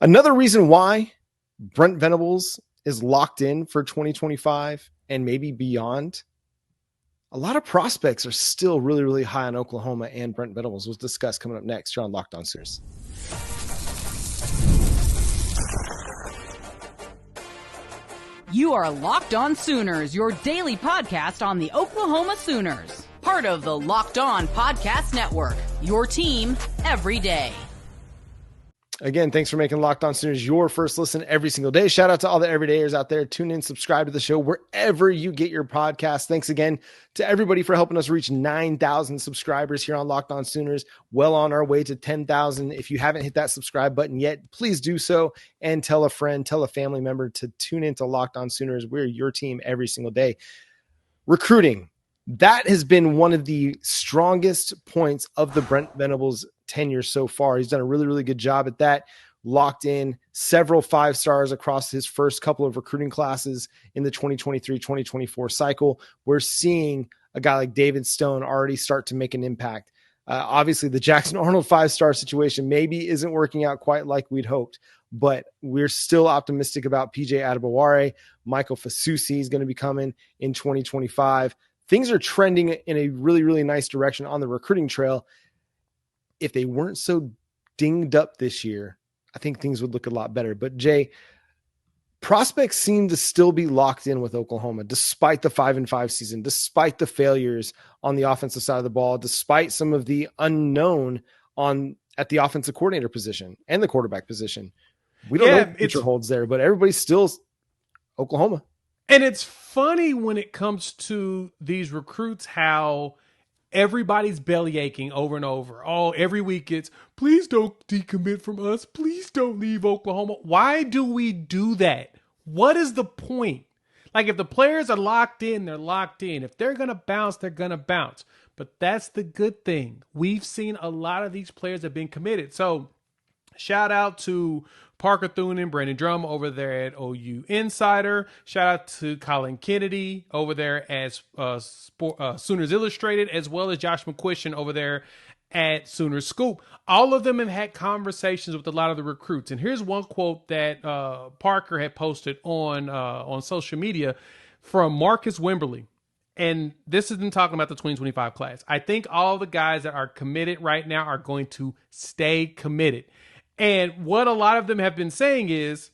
Another reason why Brent Venables is locked in for 2025 and maybe beyond. A lot of prospects are still really, really high on Oklahoma, and Brent Venables was discussed coming up next here on Locked On Sooners. You are Locked On Sooners, your daily podcast on the Oklahoma Sooners. Part of the Locked On Podcast Network, your team every day. Again, thanks for making Locked On Sooners your first listen every single day. Shout out to all the everydayers out there. Tune in, subscribe to the show wherever you get your podcast. Thanks again to everybody for helping us reach 9,000 subscribers here on Locked On Sooners. Well on our way to 10,000. If you haven't hit that subscribe button yet, please do so and tell a friend, tell a family member to tune into Locked On Sooners. We're your team every single day. Recruiting. That has been one of the strongest points of the Brent Venables tenure so far. He's done a really, really good job at that. Locked in several 5-stars across his first couple of recruiting classes in the 2023-2024 cycle. We're seeing a guy like David Stone already start to make an impact. Obviously, the Jackson Arnold 5-star situation maybe isn't working out quite like we'd hoped, but we're still optimistic about PJ Adebaware. Michael Fasusi is going to be coming in 2025. Things are trending in a really, really nice direction on the recruiting trail. If they weren't so dinged up this year, I think things would look a lot better. But Jay, prospects seem to still be locked in with Oklahoma, despite the 5-5 season, despite the failures on the offensive side of the ball, despite some of the unknown at the offensive coordinator position and the quarterback position. We don't know what the future holds there, but everybody's still Oklahoma. And it's funny when it comes to these recruits, how everybody's belly aching over and over. Oh, every week it's, please don't decommit from us. Please don't leave Oklahoma. Why do we do that? What is the point? Like, if the players are locked in, they're locked in. If they're going to bounce, they're going to bounce. But that's the good thing. We've seen a lot of these players have been committed. So shout out to Parker Thune and Brandon Drum over there at OU Insider. Shout out to Colin Kennedy over there as Sooners Illustrated, as well as Josh McCuistion over there at Sooners Scoop. All of them have had conversations with a lot of the recruits. And here's one quote that Parker had posted on social media from Marcus Wimberly. And this isn't talking about the 2025 class. I think all the guys that are committed right now are going to stay committed. And what a lot of them have been saying is,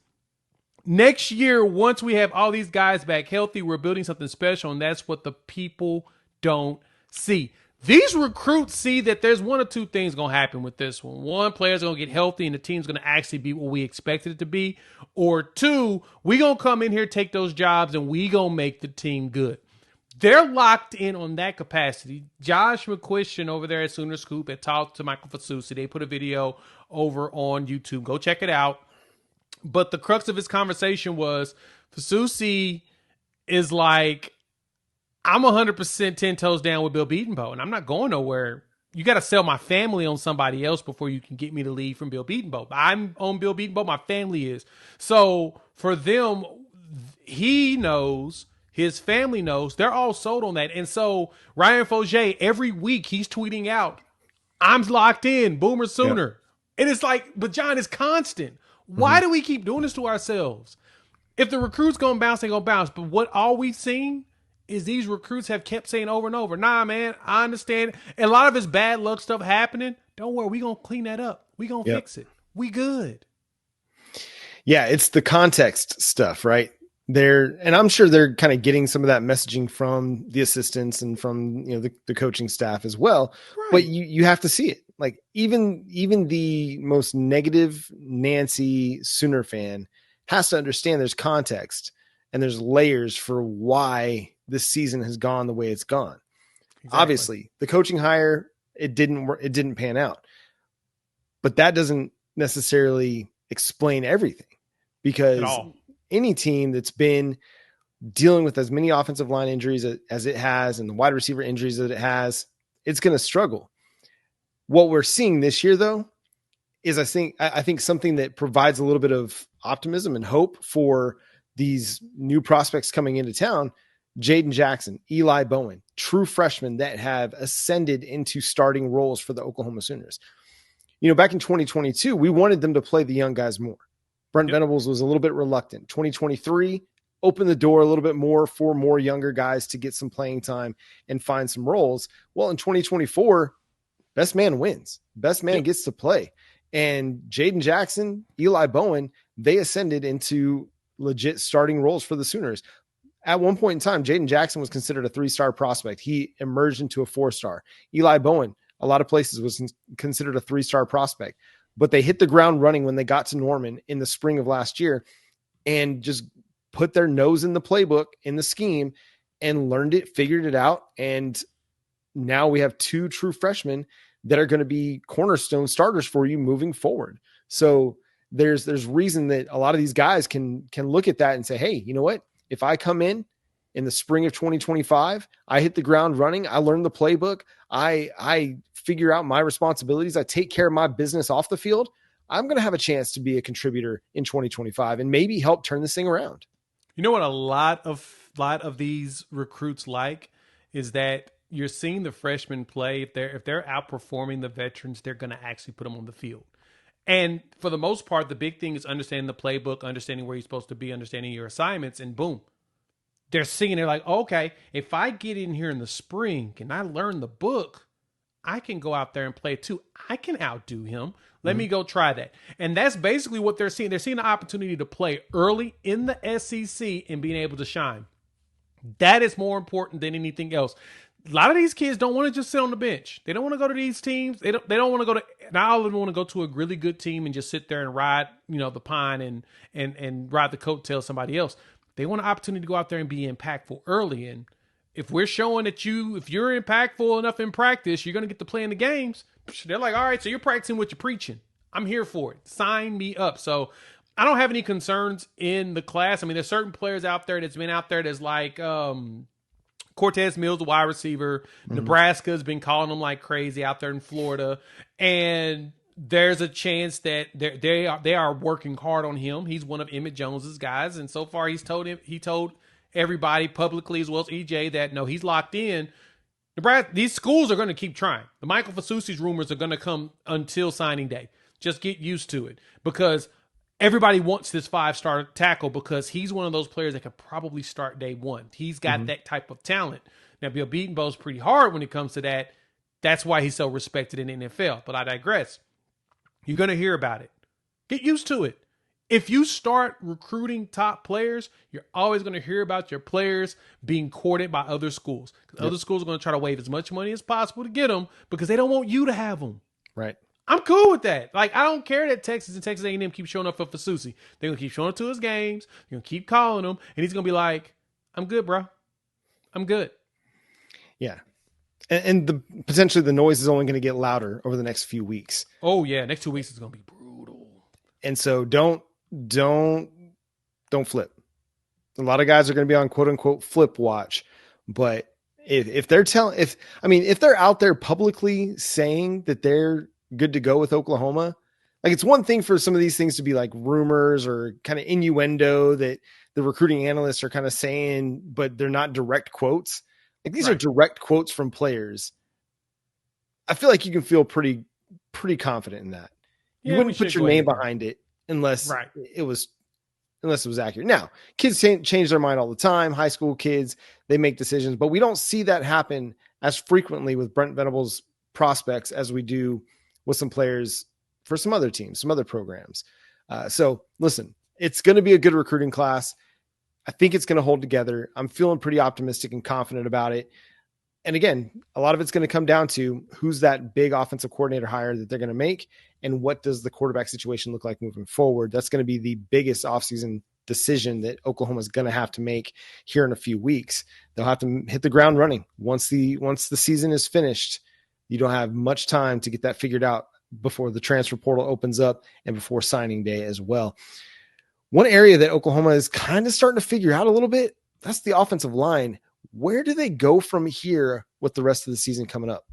next year, once we have all these guys back healthy, we're building something special, and that's what the people don't see. These recruits see that there's one or two things going to happen with this one. One, players are going to get healthy, and the team's going to actually be what we expected it to be. Or two, we going to come in here, take those jobs, and we going to make the team good. They're locked in on that capacity. Josh McCuistion over there at Sooner Scoop had talked to Michael Fasusi. They put a video over on YouTube. Go check it out. But the crux of his conversation was, Fasusi is like, I'm 100% 10 toes down with Bill Beatonbow, and I'm not going nowhere. You got to sell my family on somebody else before you can get me to leave from Bill Beatonbow. I'm on Bill Beatonbow. My family is. So for them, he knows, his family knows, they're all sold on that. And so Ryan Fogier, every week he's tweeting out, I'm locked in, Boomer Sooner. Yep. And it's like, but John, is constant. Why do we keep doing this to ourselves? If the recruits going to bounce, they're going to bounce. But what all we've seen is these recruits have kept saying over and over, nah, man, I understand. And a lot of it's bad luck stuff happening. Don't worry, we going to clean that up. We going to fix it. We good. Yeah, it's the context stuff, right? And I'm sure they're kind of getting some of that messaging from the assistants and from the coaching staff as well. Right. But you have to see it. Like even the most negative Nancy Sooner fan has to understand there's context and there's layers for why this season has gone the way it's gone. Exactly. Obviously, the coaching hire, it didn't pan out, but that doesn't necessarily explain everything, because any team that's been dealing with as many offensive line injuries as it has and the wide receiver injuries that it has, it's going to struggle. What we're seeing this year, though, is I think something that provides a little bit of optimism and hope for these new prospects coming into town. Jaden Jackson, Eli Bowen, true freshmen that have ascended into starting roles for the Oklahoma Sooners. Back in 2022, we wanted them to play the young guys more. Brent Venables was a little bit reluctant. 2023 opened the door a little bit more for more younger guys to get some playing time and find some roles. Well, in 2024, best man wins. Best man gets to play. And Jaden Jackson, Eli Bowen, they ascended into legit starting roles for the Sooners. At one point in time, Jaden Jackson was considered a 3-star prospect. He emerged into a 4-star. Eli Bowen, a lot of places, was considered a 3-star prospect. But they hit the ground running when they got to Norman in the spring of last year and just put their nose in the playbook, in the scheme, and learned it, figured it out. And now we have 2 true freshmen that are going to be cornerstone starters for you moving forward. So there's reason that a lot of these guys can look at that and say, hey, you know what? If I come in the spring of 2025, I hit the ground running, I learn the playbook, I figure out my responsibilities, I take care of my business off the field, I'm going to have a chance to be a contributor in 2025 and maybe help turn this thing around. You know what a lot of these recruits like is that you're seeing the freshmen play. If they're outperforming the veterans, they're going to actually put them on the field. And for the most part, the big thing is understanding the playbook, understanding where you're supposed to be, understanding your assignments, and boom. They're seeing it like, okay, if I get in here in the spring and I learn the book, I can go out there and play too. I can outdo him. Let me go try that. And that's basically what they're seeing. They're seeing the opportunity to play early in the SEC and being able to shine. That is more important than anything else. A lot of these kids don't want to just sit on the bench. They don't want to go to these teams. They don't want to go to, not all of them want to go to a really good team and just sit there and ride, the pine and ride the coattail of somebody else. They want an opportunity to go out there and be impactful early. And if we're showing that if you're impactful enough in practice, you're going to get to play in the games. They're like, all right, so you're practicing what you're preaching. I'm here for it. Sign me up. So I don't have any concerns in the class. I mean, there's certain players out there that's been out there that's like, Cortez Mills, the wide receiver. Nebraska's been calling them like crazy out there in Florida. And there's a chance that they are working hard on him. He's one of Emmett Jones's guys. And so far he told everybody publicly as well as EJ that no, he's locked in. Nebraska, these schools are going to keep trying. The Michael Fasusi's rumors are going to come until signing day. Just get used to it because everybody wants this 5-star tackle because he's one of those players that could probably start day one. He's got that type of talent. Now, Bill Beatonbow's pretty hard when it comes to that. That's why he's so respected in the NFL. But I digress. You're going to hear about it. Get used to it. If you start recruiting top players, you're always going to hear about your players being courted by other schools. Because other schools are going to try to wave as much money as possible to get them because they don't want you to have them. Right. I'm cool with that. Like, I don't care that Texas and Texas A&M keep showing up for Fasusi. They're going to keep showing up to his games. They're going to keep calling him. And he's going to be like, I'm good, bro. I'm good. Yeah. And potentially the noise is only going to get louder over the next few weeks. Oh, yeah. Next 2 weeks is going to be brutal. And so don't flip. A lot of guys are going to be on quote unquote flip watch. But if they're out there publicly saying that they're good to go with Oklahoma, like it's one thing for some of these things to be like rumors or kind of innuendo that the recruiting analysts are kind of saying, but they're not direct quotes. Like these are direct quotes from players. I feel like you can feel pretty confident in that. You wouldn't put your name behind it unless it was accurate. Now, kids change their mind all the time. High school kids, they make decisions, but we don't see that happen as frequently with Brent Venables prospects as we do with some players for some other teams, some other programs. So listen, it's going to be a good recruiting class. I think it's going to hold together. I'm feeling pretty optimistic and confident about it. And again, a lot of it's going to come down to who's that big offensive coordinator hire that they're going to make and what does the quarterback situation look like moving forward. That's going to be the biggest offseason decision that Oklahoma is going to have to make here in a few weeks. They'll have to hit the ground running. Once the season is finished, you don't have much time to get that figured out before the transfer portal opens up and before signing day as well. One area that Oklahoma is kind of starting to figure out a little bit, that's the offensive line. Where do they go from here with the rest of the season coming up?